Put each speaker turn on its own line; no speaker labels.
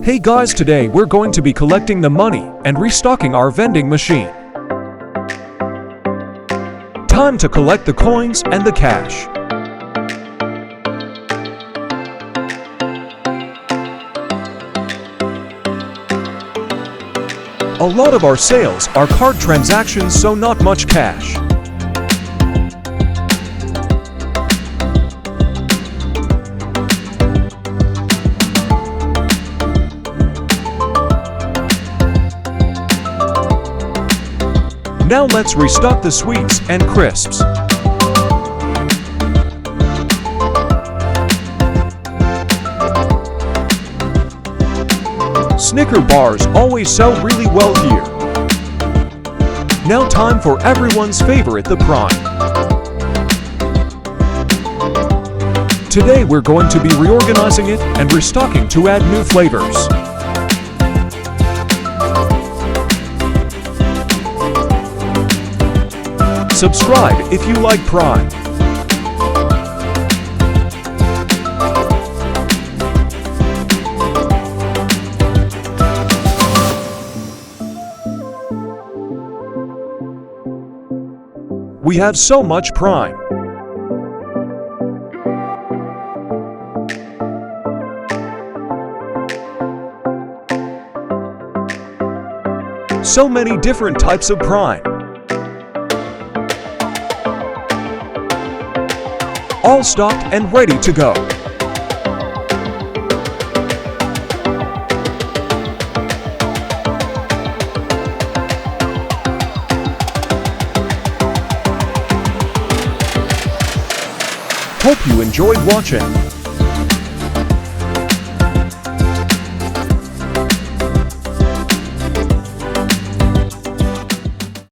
Hey guys, today we're going to be collecting the money and restocking our vending machine. Time to collect the coins and the cash. A lot of our sales are card transactions, so not much cash. Now let's restock the sweets and crisps. Snicker bars always sell really well here. Now time for everyone's favorite, the Prime. Today we're going to be reorganizing it and restocking to add new flavors. Subscribe if you like Prime. We have so much Prime. So many different types of Prime. All stocked and ready to go. Hope you enjoyed watching.